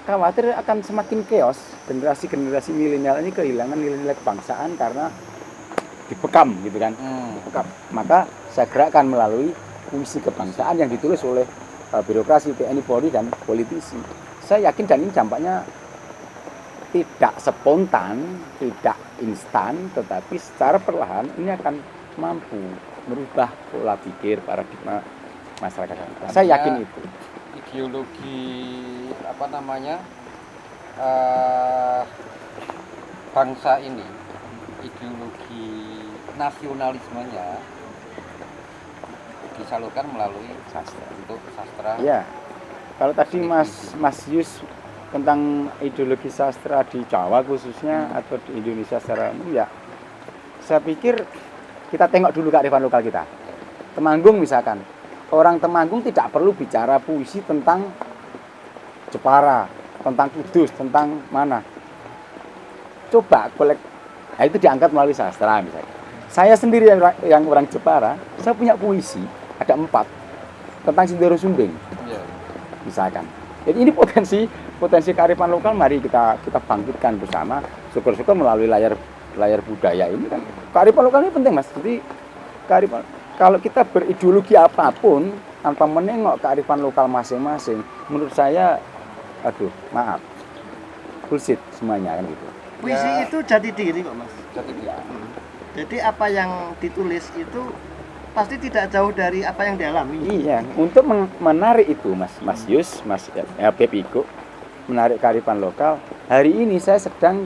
Speaker 4: khawatir akan semakin chaos, generasi milenial ini kehilangan nilai-nilai kebangsaan karena dibekam gitu kan. Dibekam. Maka saya gerakkan melalui puisi kebangsaan yang ditulis oleh birokrasi, TNI, Polri dan politisi. Saya yakin dan ini dampaknya tidak spontan, tidak instan, tetapi secara perlahan ini akan mampu merubah pola pikir paradigma masyarakat. Saya yakin itu.
Speaker 2: Ideologi apa namanya bangsa ini, ideologi nasionalismenya disalurkan melalui
Speaker 4: Sastra.
Speaker 2: bentuk sastra.
Speaker 4: Ya, kalau tadi Mas Yus tentang ideologi sastra di Jawa khususnya atau di Indonesia secara umum, ya saya pikir kita tengok dulu kearifan lokal kita. Temanggung misalkan, orang Temanggung tidak perlu bicara puisi tentang Jepara, tentang Kudus, tentang mana. Coba nah itu diangkat melalui sastra misalkan. Saya sendiri yang orang Jepara, saya punya puisi ada 4 tentang Sindoro Sunding
Speaker 2: Iya.
Speaker 4: misalkan. Jadi ini potensi kearifan lokal, mari kita bangkitkan bersama. Syukur-syukur melalui layar budaya ini kan kearifan lokal ini penting, Mas. Jadi kearifan, kalau kita berideologi apapun tanpa menengok kearifan lokal masing-masing, menurut saya aduh maaf bullshit semuanya kan gitu.
Speaker 3: Puisi
Speaker 2: Ya.
Speaker 3: itu jati diri kok, Mas.
Speaker 2: Jadi ya.
Speaker 3: Jadi apa yang ditulis itu pasti tidak jauh dari apa yang dialami.
Speaker 4: Iya, untuk menarik itu Mas Yus, Mas Beb Iko, menarik kearifan lokal. Hari ini saya sedang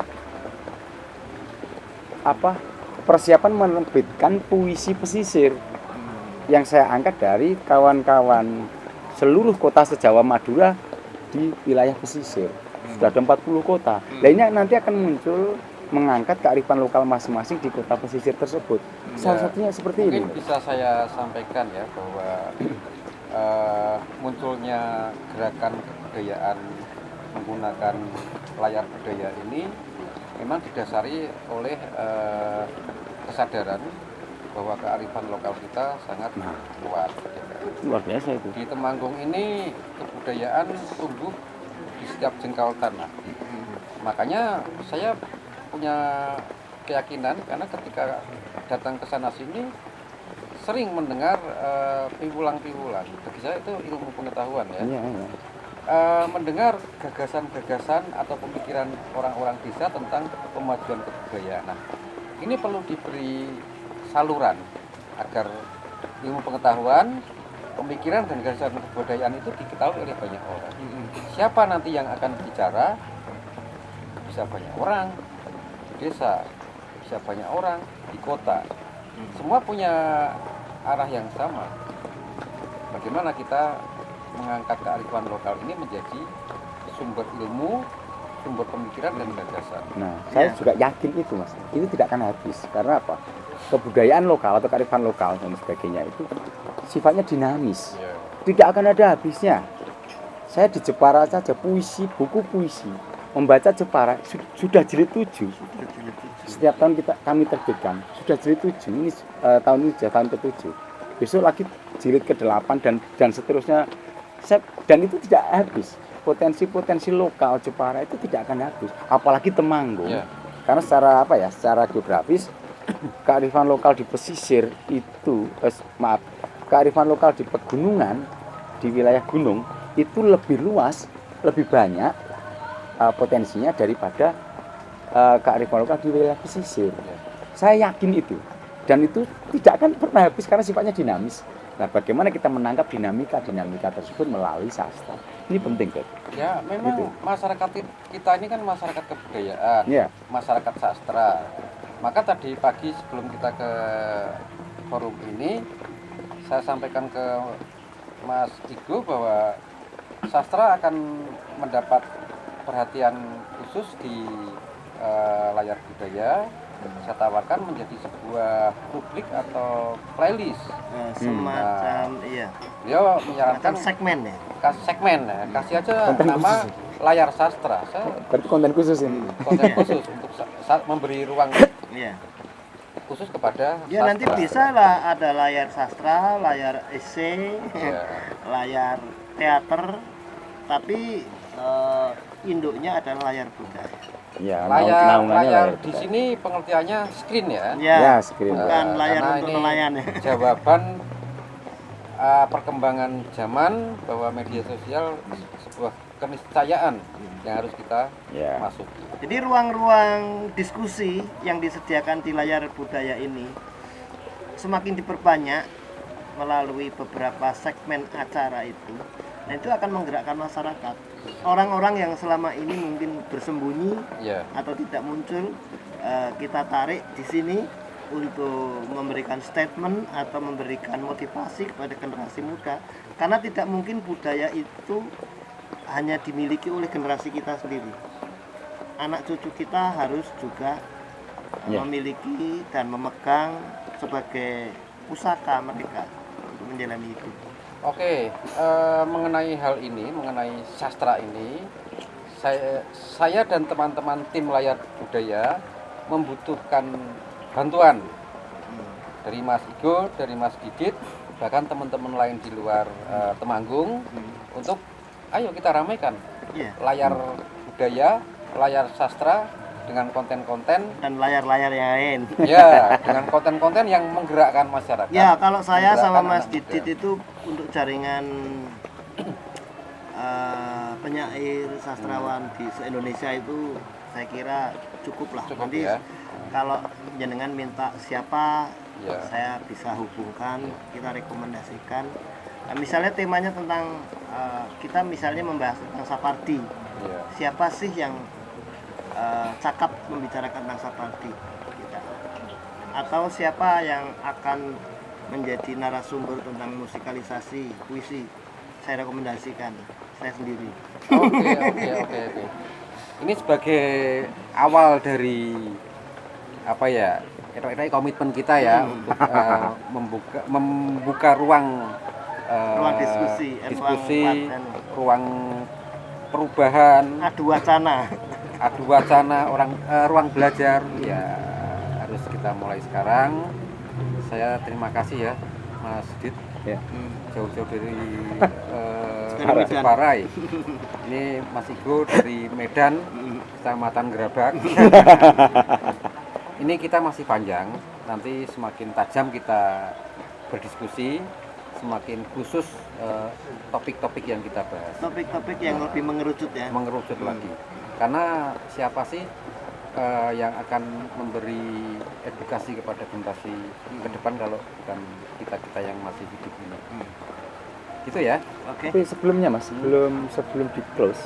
Speaker 4: persiapan menerbitkan puisi pesisir yang saya angkat dari kawan-kawan seluruh kota se-Jawa Madura di wilayah pesisir. Sudah ada 40 kota. Lainnya nanti akan muncul mengangkat kearifan lokal masing-masing di kota pesisir tersebut. Salah satunya seperti ini.
Speaker 2: Mungkin bisa saya sampaikan ya bahwa munculnya gerakan kebudayaan menggunakan layar budaya ini memang didasari oleh kesadaran bahwa kearifan lokal kita sangat kuat.
Speaker 4: Luar biasa itu.
Speaker 2: Di Temanggung ini kebudayaan tumbuh di setiap jengkal tanah. Makanya saya punya keyakinan karena ketika datang ke sana sini sering mendengar piwulang-piwulang. Bagi saya itu ilmu pengetahuan ya.
Speaker 4: Iya, iya.
Speaker 2: Mendengar gagasan-gagasan atau pemikiran orang-orang desa tentang pemajuan kebudayaan. Nah, ini perlu diberi saluran agar ilmu pengetahuan, pemikiran dan gagasan kebudayaan itu diketahui oleh banyak orang. Siapa nanti yang akan bicara? Bisa banyak orang di desa, bisa banyak orang di kota. Semua punya arah yang sama. Bagaimana kita mengangkat kearifan lokal ini menjadi sumber ilmu, sumber pemikiran dan gagasan.
Speaker 4: Nah, saya juga yakin itu, Mas. Itu tidak akan habis. Karena apa? Kebudayaan lokal atau kearifan lokal dan sebagainya itu sifatnya dinamis. Tidak akan ada habisnya. Saya di Jepara saja puisi, buku puisi, membaca Jepara sudah jilid 7. Setiap tahun kami terbitkan sudah jilid 7. Ini tahun ini sudah tahun ke-7. Besok lagi jilid ke-8 dan seterusnya. Dan itu tidak habis. Potensi-potensi lokal Jepara itu tidak akan habis. Apalagi Temanggung.
Speaker 2: Ya.
Speaker 4: Karena secara geografis kearifan lokal di pesisir itu kearifan lokal di pegunungan, di wilayah gunung itu lebih luas, lebih banyak potensinya daripada kearifan lokal di wilayah pesisir. Saya yakin itu. Dan itu tidak akan pernah habis karena sifatnya dinamis. Nah, bagaimana kita menangkap dinamika tersebut melalui sastra? Ini penting, Beb.
Speaker 2: Ya, memang
Speaker 4: Gitu.
Speaker 2: masyarakat kita ini kan masyarakat kebudayaan,
Speaker 4: Ya.
Speaker 2: masyarakat sastra. Maka tadi pagi sebelum kita ke forum ini, saya sampaikan ke Mas Igo bahwa sastra akan mendapat perhatian khusus di layar budaya. Saya tawarkan menjadi sebuah publik atau playlist.
Speaker 3: Semacam iya.
Speaker 2: Beliau
Speaker 3: Semacam
Speaker 2: menyarankan
Speaker 3: segmen ya.
Speaker 2: segmen, ya. Kasih aja
Speaker 4: Konten
Speaker 2: nama
Speaker 4: khusus.
Speaker 2: layar sastra. Saya
Speaker 4: Berarti konten khusus ini.
Speaker 2: konten khusus untuk memberi ruang
Speaker 3: Iya.
Speaker 2: khusus kepada
Speaker 3: Ya nanti bisa lah ada layar sastra, layar esai,
Speaker 2: Ya.
Speaker 3: layar teater, tapi induknya adalah layar budaya.
Speaker 4: Ya,
Speaker 2: layar
Speaker 4: naungannya
Speaker 2: di sini pengertiannya screen ya.
Speaker 4: Ya, screen.
Speaker 3: Bukan layar
Speaker 2: Karena
Speaker 3: untuk
Speaker 2: ini
Speaker 3: nelayan ya.
Speaker 2: Jawaban perkembangan zaman bahwa media sosial sebuah keniscayaan yang harus kita
Speaker 4: Ya.
Speaker 2: masuki.
Speaker 3: Jadi ruang-ruang diskusi yang disediakan di layar budaya ini semakin diperbanyak melalui beberapa segmen acara itu. Nah, itu akan menggerakkan masyarakat. Orang-orang yang selama ini mungkin bersembunyi
Speaker 2: Ya.
Speaker 3: atau tidak muncul, kita tarik di sini untuk memberikan statement atau memberikan motivasi kepada generasi muda, karena tidak mungkin budaya itu hanya dimiliki oleh generasi kita sendiri. Anak cucu kita harus juga
Speaker 4: Ya.
Speaker 3: memiliki dan memegang sebagai pusaka mereka untuk menjalani hidup.
Speaker 2: Oke, mengenai hal ini, mengenai sastra ini, saya dan teman-teman tim layar budaya membutuhkan bantuan dari Mas Igo, dari Mas Didit, bahkan teman-teman lain di luar Temanggung untuk ayo kita ramaikan
Speaker 3: Iya.
Speaker 2: layar budaya, layar sastra dengan konten-konten
Speaker 3: Dan layar-layar yang lain.
Speaker 2: ya, dengan konten-konten yang menggerakkan masyarakat.
Speaker 3: Ya, kalau saya sama
Speaker 2: Menggerakkan
Speaker 3: Mas
Speaker 2: anak
Speaker 3: Didit
Speaker 2: muda.
Speaker 3: itu untuk jaringan penyair sastrawan di se-Indonesia itu saya kira cukup lah.
Speaker 2: Cukup
Speaker 3: Nanti
Speaker 2: ya.
Speaker 3: kalau jenengan minta siapa,
Speaker 2: Ya.
Speaker 3: saya bisa hubungkan, kita rekomendasikan. Nah, misalnya temanya tentang kita misalnya membahas tentang Sapardi.
Speaker 2: Ya.
Speaker 3: Siapa sih yang cakap membicarakan tentang Sapardi kita? Atau siapa yang akan menjadi narasumber tentang musikalisasi puisi? Saya rekomendasikan saya sendiri.
Speaker 2: Oke. Ini sebagai awal dari apa ya? Kira-kira komitmen kita ya untuk membuka ruang
Speaker 3: Ruang diskusi,
Speaker 2: ruang perubahan,
Speaker 3: adu wacana.
Speaker 2: ruang belajar ya harus kita mulai sekarang. Saya terima kasih ya Mas Dit,
Speaker 4: Ya.
Speaker 2: jauh-jauh dari
Speaker 3: Medan.
Speaker 2: Ciparai. Ini Mas Igo dari Medan, Kecamatan Gerabak. Ini kita masih panjang, nanti semakin tajam kita berdiskusi, semakin khusus topik-topik yang kita bahas.
Speaker 3: Topik-topik yang lebih mengerucut ya.
Speaker 2: Mengerucut lagi. Karena siapa sih yang akan memberi edukasi kepada generasi ke depan kalau bukan kita-kita yang masih hidup ini. Gitu ya.
Speaker 3: Oke.
Speaker 4: Tapi sebelumnya Mas, sebelum di close,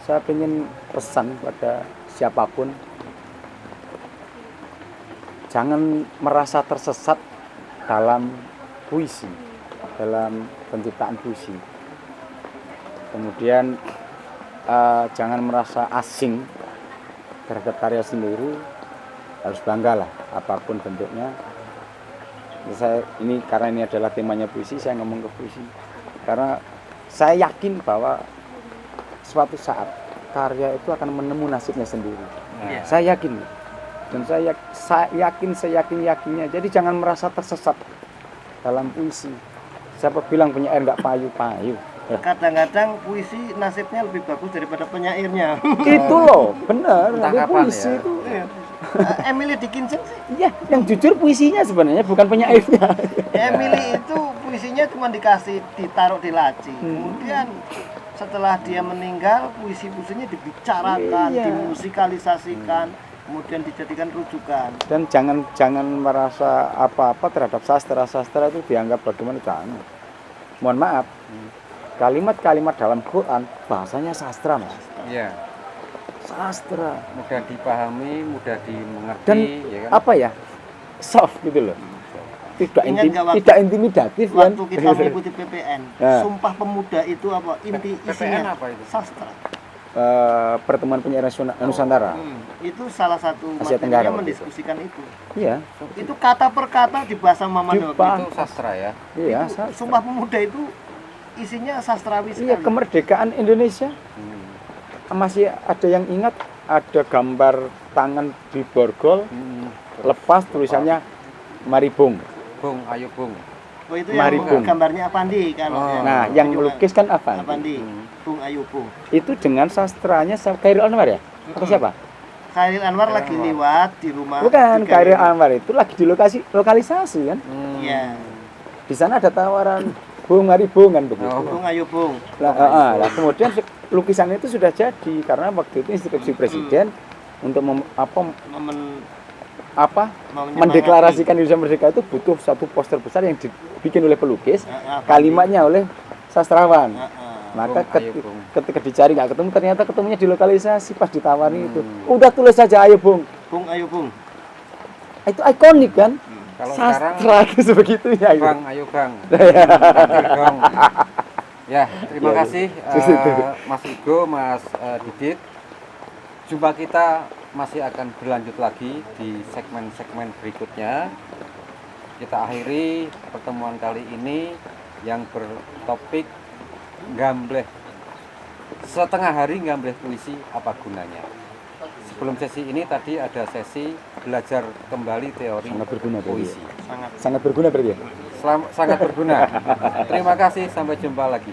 Speaker 4: saya ingin pesan pada siapapun, jangan merasa tersesat dalam puisi, dalam penciptaan puisi. Kemudian jangan merasa asing terhadap karya sendiri, harus banggalah apapun bentuknya. Ini karena ini adalah temanya puisi, saya ngomong ke puisi. Karena saya yakin bahwa suatu saat karya itu akan menemu nasibnya sendiri.
Speaker 3: Iya.
Speaker 4: Saya yakin, dan saya yakin-yakinnya. Jadi jangan merasa tersesat dalam puisi. Siapa bilang penyair nggak payu-payu?
Speaker 3: Kadang-kadang puisi nasibnya lebih bagus daripada penyairnya.
Speaker 4: Itu loh, benar.
Speaker 2: Entah
Speaker 4: Tapi
Speaker 2: kapan
Speaker 4: puisi
Speaker 2: ya.
Speaker 4: itu,
Speaker 3: Iya. Emily Dickinson sih.
Speaker 4: ya, yang jujur puisinya sebenarnya bukan penyairnya.
Speaker 3: Emily itu puisinya cuma ditaruh di laci. Kemudian setelah dia meninggal, puisi-puisinya dibicarakan,
Speaker 4: Iya.
Speaker 3: dimusikalisasikan, kemudian dijadikan rujukan.
Speaker 4: Dan jangan merasa apa-apa terhadap sastra itu dianggap bagaimana, jangan. Mohon maaf, kalimat-kalimat dalam Quran bahasanya sastra, Mas.
Speaker 2: Iya.
Speaker 4: Sastra.
Speaker 2: Mudah dipahami, mudah dimengerti,
Speaker 4: Dan
Speaker 2: ya kan?
Speaker 4: apa ya, soft gitu loh.
Speaker 3: Ingat nggak waktu-
Speaker 4: Tidak intimidatif kan.
Speaker 3: Waktu kita mengikuti PPN,
Speaker 4: Ya.
Speaker 3: Sumpah Pemuda itu apa? Inti
Speaker 2: PPN
Speaker 3: isinya
Speaker 2: apa itu?
Speaker 3: sastra.
Speaker 4: Pertemuan penyair Nusantara.
Speaker 3: Itu salah satu
Speaker 4: Asia
Speaker 3: materi
Speaker 4: Tenggara
Speaker 3: yang
Speaker 4: waktu itu.
Speaker 3: mendiskusikan itu.
Speaker 4: Iya,
Speaker 3: Itu kata per kata dibahas sama Mama Novi.
Speaker 4: Dibahas.
Speaker 2: Itu sastra ya.
Speaker 4: iya,
Speaker 3: Itu
Speaker 4: sastra.
Speaker 3: Sumpah Pemuda itu isinya sastrawi
Speaker 4: Iya,
Speaker 3: sekali.
Speaker 4: kemerdekaan Indonesia. Masih ada yang ingat, ada gambar tangan di borgol, lepas tulisannya Mari Bung.
Speaker 2: Bung, ayo Bung.
Speaker 3: Oh, itu
Speaker 4: Mari,
Speaker 3: yang
Speaker 4: Bung.
Speaker 3: gambarnya Apandi kalau
Speaker 2: Oh.
Speaker 4: Nah, yang melukis kan apa?
Speaker 3: Apandi. Bung Ayu Bung.
Speaker 4: Itu dengan sastranya Khairil Anwar ya? Atau siapa?
Speaker 3: Khairil Anwar lagi liwat di rumah.
Speaker 4: Bukan,
Speaker 3: Tiga
Speaker 4: Khairil
Speaker 3: Ribu.
Speaker 4: Anwar itu lagi di lokalisasi kan?
Speaker 3: Iya.
Speaker 4: Di sana ada tawaran Bung Mari Bung kan begitu.
Speaker 2: Oh.
Speaker 3: Bung Ayu Bung.
Speaker 4: Lah kemudian lukisan itu sudah jadi karena waktu itu instruksi presiden untuk
Speaker 3: Menyemangati.
Speaker 4: mendeklarasikan Indonesia Merdeka itu butuh satu poster besar yang dibikin oleh pelukis, kalimatnya oleh sastrawan. Maka
Speaker 2: Bung, ayo, Bung.
Speaker 4: ketika dicari nggak ketemu, ternyata ketemunya di lokalisasi pas ditawari itu. Udah tulis saja ayo Bung.
Speaker 3: Bung Ayu Bung.
Speaker 4: Itu ikonik kan?
Speaker 2: Kalau sekarang
Speaker 4: Sastra itu sebegitunya. Gitu.
Speaker 2: Bang, ayo Bang. Tampil dong. Ya, terima
Speaker 4: Iya,
Speaker 2: kasih Mas Igo, Mas Didit. Jumpa kita masih akan berlanjut lagi di segmen-segmen berikutnya. Kita akhiri pertemuan kali ini yang bertopik gambleh. Setengah hari gambleh puisi apa gunanya. Sebelum sesi ini tadi ada sesi belajar kembali teori
Speaker 4: Sangat berguna berarti
Speaker 2: puisi.
Speaker 4: Sangat berguna berarti ya?
Speaker 2: Sangat berguna. Terima kasih, sampai jumpa lagi.